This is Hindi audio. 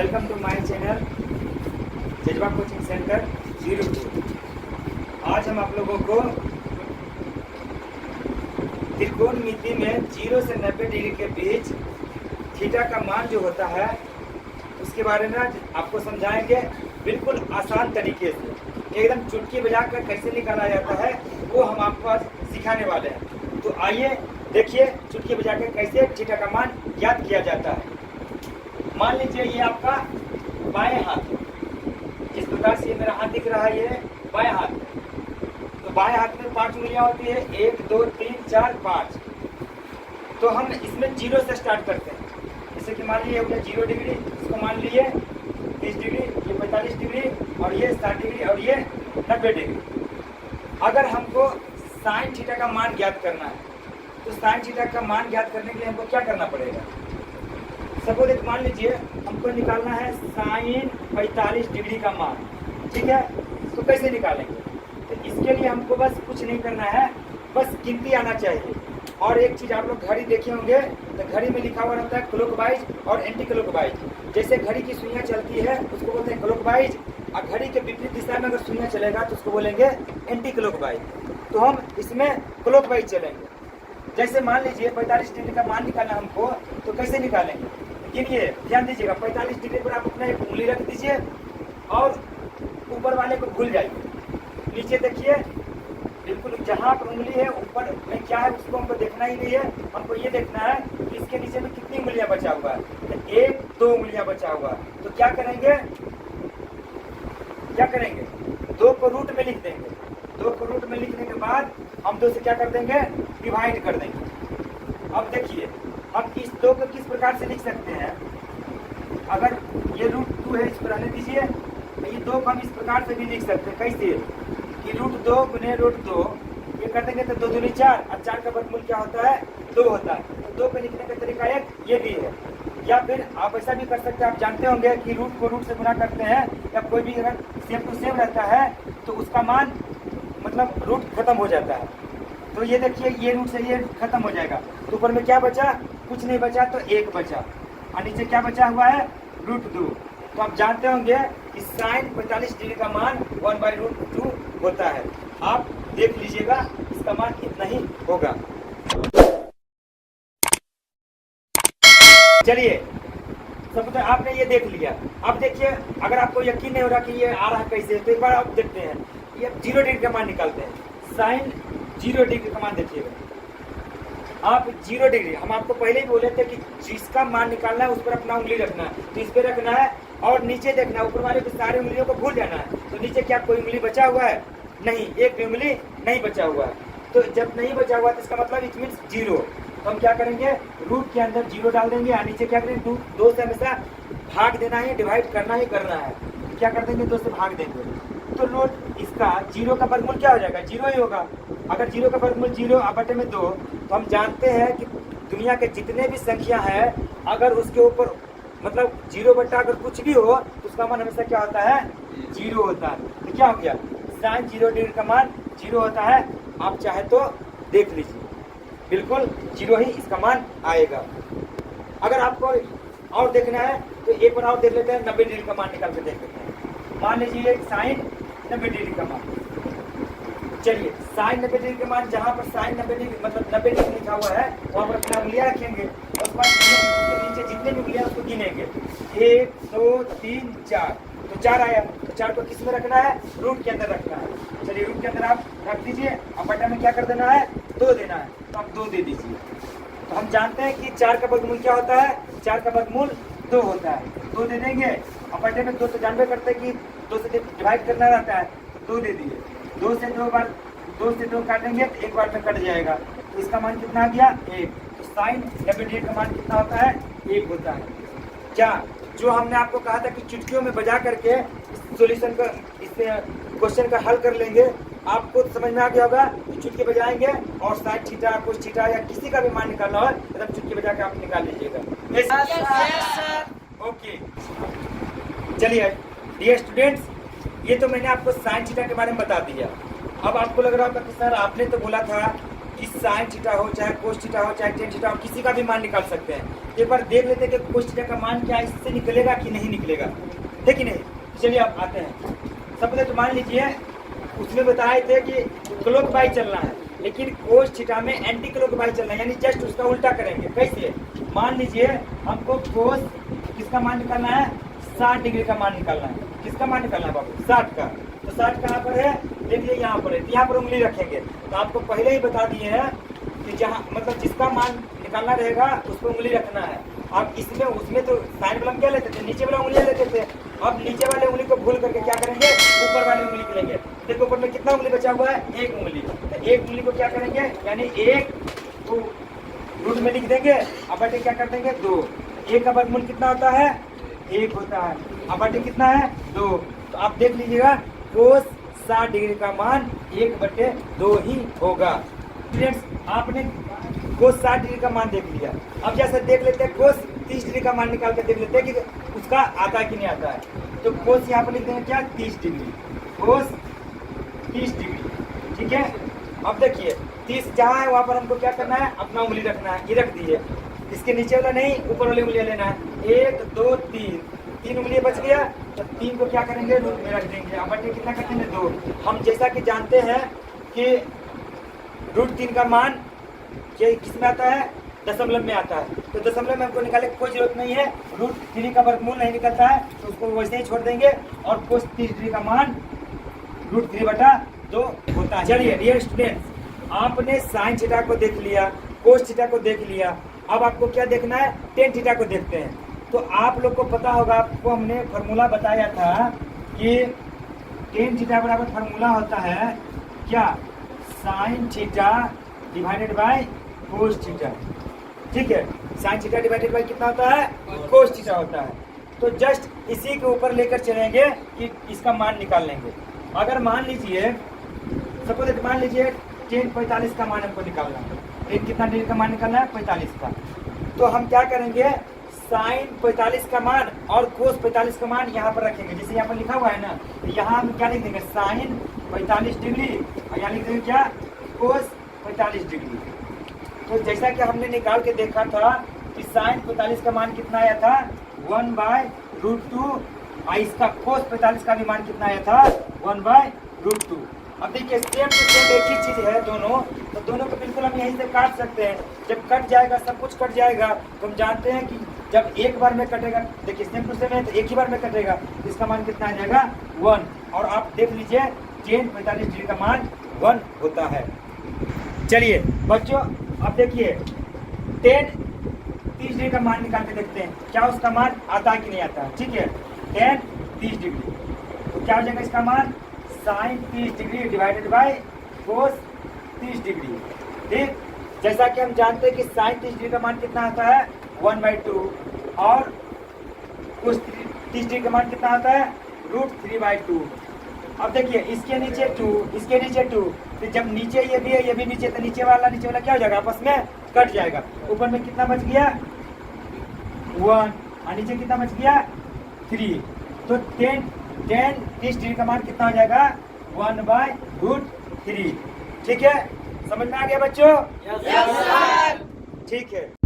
वेलकम टू माय चैनल जज्बा कोचिंग सेंटर 02। आज हम आप लोगों को त्रिकोणमिति में 0 से 90 डिग्री के बीच थीटा का मान जो होता है उसके बारे में आज आपको समझाएंगे बिल्कुल आसान तरीके से। एकदम चुटकी बजाकर कैसे निकाला जाता है वो हम आपको आज सिखाने वाले हैं। तो आइए देखिए चुटकी बजाकर कैसे थीटा का मान ज्ञात किया जाता है। मान लीजिए ये आपका बाएं हाथ है, जिस प्रकार से मेरा हाथ दिख रहा है ये बाएं हाथ है। तो बाएं हाथ में 5 उंगलियां होती है, 1 2 3 4 5। तो हम इसमें 0 से स्टार्ट करते हैं। जैसे कि मान लीजिए हो गया 0 डिग्री, इसको मान लीजिए 30 डिग्री, ये 45 डिग्री और ये 60 डिग्री और ये 90 डिग्री। अगर हमको साइन थीटा का मान ज्ञात करना है तो साइन थीटा का मान ज्ञात करने के लिए हमको क्या करना पड़ेगा। सपोज एक मान लीजिए हमको निकालना है साइन 45 डिग्री का मान, ठीक है। तो कैसे निकालेंगे? तो इसके लिए हमको बस कुछ नहीं करना है, बस गिनती आना चाहिए। और एक चीज आप लोग घड़ी देखे होंगे तो घड़ी में लिखा हुआ रहता है क्लॉकवाइज और एंटी क्लॉकवाइज। जैसे घड़ी की सुइयां चलती है उसको बोलते हैं क्लॉकवाइज, और घड़ी के विपरीत दिशा में अगर सुइयां चलेगा तो उसको बोलेंगे एंटी क्लॉकवाइज। तो हम इसमें क्लॉकवाइज चलेंगे। जैसे मान लीजिए 45 डिग्री का मान निकालना हमको, तो कैसे निकालेंगे? गिनिए, ध्यान दीजिएगा। 45 डिग्री पर आप अपना एक उंगली रख दीजिए और ऊपर वाले को भूल जाइए। नीचे देखिए, बिल्कुल जहाँ पर उंगली है ऊपर में क्या है उसको हमको देखना ही नहीं है। हमको ये देखना है कि इसके नीचे में कितनी उंगलियां बचा हुआ है। तो 1 2 उंगलियां बचा हुआ है। तो क्या करेंगे 2 को रूट में लिख देंगे। 2 को रूट में लिखने के बाद हम 2 से क्या कर देंगे, डिवाइड कर देंगे। अब देखिए हम इस 2 को किस प्रकार से लिख सकते हैं। अगर ये √2 है, इसको रहने दीजिए। तो ये 2 को हम इस प्रकार से भी लिख सकते हैं। कैसे कि √2 गुने √2 ये कर देंगे तो 2 दूनी 4 और 4 का वर्गमूल क्या होता है 2 होता है। तो 2 को लिखने का तरीका एक ये भी है। या फिर आप ऐसा भी कर सकते हैं, आप जानते होंगे कि रूट को रूट से गुना करते हैं या कोई भी अगर सेम टू सेम रहता है तो उसका मान मतलब रूट खत्म हो जाता है। तो ये देखिए ये रूट से ये खत्म हो जाएगा। तो ऊपर में क्या बचा, कुछ नहीं बचा, तो 1 बचा और नीचे क्या बचा हुआ है √2। तो आप जानते होंगे कि साइन 45 डिग्री का मान 1/√2 होता है। आप देख लीजिएगा इसका मान इतना ही होगा। चलिए सब तो आपने ये देख लिया। अब देखिए अगर आपको यकीन नहीं हो रहा कि ये आ रहा है कैसे, तो एक बार आप देखते हैं। ये 0 डिग्री का मान निकालते हैं। साइन 0 डिग्री का मान देखिएगा आप। 0 डिग्री हम आपको पहले ही बोले थे कि जिसका मान निकालना है उस पर अपना उंगली रखना है। तो इस पर रखना है और नीचे देखना है, ऊपर वाले सारे उंगलियों को भूल जाना है। तो नीचे क्या कोई उंगली बचा हुआ है? नहीं, एक भी उंगली नहीं बचा हुआ है। तो जब नहीं बचा हुआ तो इसका मतलब इट मीन्स 0। तो हम क्या करेंगे, रूट के अंदर 0 डाल देंगे और नीचे क्या करेंगे 2 से हमेशा भाग देना है, डिवाइड करना ही करना है। तो क्या कर देंगे 2 से भाग देंगे। तो रूट इसका 0 का वर्गमूल क्या हो जाएगा, 0 ही होगा। अगर 0 का वर्गमूल 0 बटे में 2, तो हम जानते हैं कि दुनिया के जितने भी संख्या है अगर उसके ऊपर मतलब 0 बटा अगर कुछ भी हो तो उसका मान हमेशा क्या होता है 0 होता है। तो क्या हो गया, साइन 0 डिग्री का मान 0 होता है। आप चाहे तो देख लीजिए, बिल्कुल 0 ही इसका मान आएगा। अगर आपको और देखना है तो एक बार और देख लेते हैं, 90 डिग्री का मान निकाल के देख लेते हैं। मान लीजिए साइन 90 डिग्री का मान। चलिए साइन 90 डिग्री का मान, जहाँ पर साइन 90 डिग्री मतलब 90 डिग्री लिखा हुआ है वहाँ पर अपना उंगलियां रखेंगे और उसके बाद नीचे जितने भी उंगलियां उसको गिनेंगे 1 2 3 4। तो 4 आया। तो 4 को किस में रखना है, रूट के अंदर रखना है। चलिए रूट के अंदर आप रख दीजिए और बटा में क्या कर देना है 2 देना है। तो आप 2 दे दीजिए। तो हम जानते हैं कि 4 का वर्गमूल क्या होता है, 4 का वर्गमूल 2 होता है। 2 दे देंगे और बटे में 2 तो जानते करते हैं कि 2 से डिवाइड करना रहता है। तो 2 दे दिए। 2 से 2 काटेंगे तो एक बार में कट जाएगा। तो इसका मान कितना आ गया 1। तो साइन 90 डिग्री का मान कितना होता है 1 होता है। क्या जो हमने आपको कहा था कि चुटकियों में बजा करके सॉल्यूशन का इस क्वेश्चन का हल कर लेंगे, आपको समझ में आ गया होगा कि चुटकी बजाएंगे और साइन थीटा कुछ थीटा या किसी का भी मान निकालना हो तब चुटकी बजा के आप निकाल लीजिएगा। ओके चलिए डियर स्टूडेंट्स, ये तो मैंने आपको साइन थीटा के बारे में बता दिया। अब आपको लग रहा होगा कि सर आपने तो बोला था कि साइन थीटा हो, चाहे कोस थीटा हो, चाहे टेन थीटा हो, किसी का भी मान निकाल सकते हैं। एक बार देख लेते हैं कि कोस थीटा का मान क्या इससे निकलेगा कि नहीं निकलेगा, है कि नहीं। चलिए आप आते हैं। सबसे तो मान लीजिए उसमें बताए थे कि क्लॉक वाइज चलना है, लेकिन कोस थीटा में एंटी क्लॉक वाइज चलना है, यानी जस्ट उसका उल्टा करेंगे। कैसे? मान लीजिए हमको कोस किसका मान निकालना है, 60 डिग्री का मान निकालना है। किसका मान निकालना है बाबू? 60 का। तो 60 कहाँ पर है? देखिए यहाँ पर है, यहाँ पर उंगली रखेंगे। तो आपको पहले ही बता दिए हैं कि जहाँ मतलब जिसका मान निकालना रहेगा उस पर उंगली रखना है। आप इसमें उसमें तो साइन वाला क्या लेते थे, नीचे वाला उंगली लेते थे। अब नीचे वाले उंगली को भूल करके क्या करेंगे, ऊपर वाली उंगली के लेंगे। देखो ऊपर में कितना उंगली बचा हुआ है, एक उंगली। तो एक उंगली को क्या करेंगे, यानी एक को रूट में लिख देंगे, अब बटे क्या कर देंगे, 2। एक का वर्गमूल कितना होता है, 1 होता है। अब बटे कितना है, 2। तो आप देख लीजिएगा कोस 60 डिग्री का मान 1/2 ही होगा। स्टूडेंट्स आपने कोस 60 डिग्री का मान देख लिया। अब जैसे देख लेते हैं कोस 30 डिग्री का मान निकाल कर देख लेते हैं कि उसका आता है कि नहीं आता है। तो कोस यहाँ पर लिख देंगे क्या, 30 डिग्री। कोस 30 डिग्री, ठीक है। अब देखिए 30 जहाँ है वहाँ पर हमको क्या करना है, अपना उंगली रखना है। ये रख दीजिए, इसके नीचे वाला नहीं, ऊपर वाली उंगलियाँ लेना है। 1 2 3 उंगलियाँ बच गया। तो 3 को क्या करेंगे, रूट में रख देंगे। अब बटे कितना करते हैं, 2। हम जैसा कि जानते हैं कि √3 का मान किस में आता है, दशमलव में आता है। तो दशमलव में हमको निकालने की कोई जरूरत नहीं है, √3 का वर्गमूल नहीं निकलता है, तो उसको वैसे ही छोड़ देंगे। और कोस 30 डिग्री का मान √3/2 होता है। चलिए डियर स्टूडेंट्स, आपने साइन थीटा को देख लिया, कोस थीटा को देख लिया। अब आपको क्या देखना है, टेन थीटा को देखते हैं। तो आप लोग को पता होगा, आपको हमने फार्मूला बताया था कि टेन थीटा बराबर फार्मूला होता है क्या, sine theta divided by cos theta. ठीक है, साइन थीटा डिवाइडेड बाय कितना होता है, कोस थीटा होता है। तो जस्ट इसी के ऊपर लेकर चलेंगे कि इसका मान निकाल लेंगे। अगर मान लीजिए सपोज मान लीजिए टेन 45 का मान हमको निकालना है। टेन कितना डिग्री का मान निकालना है, 45 का। तो हम क्या करेंगे, साइन 45 का मान और कोस 45 का मान यहाँ पर रखेंगे। जैसे यहाँ पर लिखा हुआ है ना, तो यहाँ हम क्या लिख देंगे, साइन 45 डिग्री, और यहाँ लिख देंगे क्या, कोस 45 डिग्री। तो जैसा कि हमने निकाल के देखा था कि साइन 45 का मान कितना आया था, 1/√2, और इसका कोस 45 का भी मान कितना आया था, 1/√2। अब देखिए सेम टू सेम एक ही चीज है दोनों, तो दोनों को बिल्कुल हम यहीं से काट सकते हैं। जब कट जाएगा, सब कुछ कट जाएगा, तो हम जानते हैं कि जब एक बार में कटेगा, देखिए सेम टू सेम है तो एक ही बार में कटेगा, इसका मान कितना आ जाएगा, 1। और आप देख लीजिए टेन 45 डिग्री का मान 1 होता है। चलिए बच्चों अब देखिए टेन 30 डिग्री का मान निकाल के देखते हैं, क्या उसका मान आता है कि नहीं आता है। ठीक है, टेन 30 डिग्री, तो क्या हो जाएगा इसका मान, sine 30 degree divided by cos 30 degree. ठीक, जैसा कि हम जानते हैं कि साइन 30 डिग्री का मान कितना आता है, 1/2, और कोस 30 डिग्री का मान कितना आता है, √3/2। अब देखिए इसके नीचे 2, इसके नीचे 2, तो जब नीचे ये भी है ये भी नीचे, तो नीचे वाला क्या हो जाएगा, आपस में कट जाएगा। ऊपर में कितना बच गया, 1, और नीचे कितना बच गया, 3। तो 30 डिग्री का मान कितना हो जाएगा, 1/√3। ठीक है, समझ में आ गया बच्चों? Yes sir. ठीक है।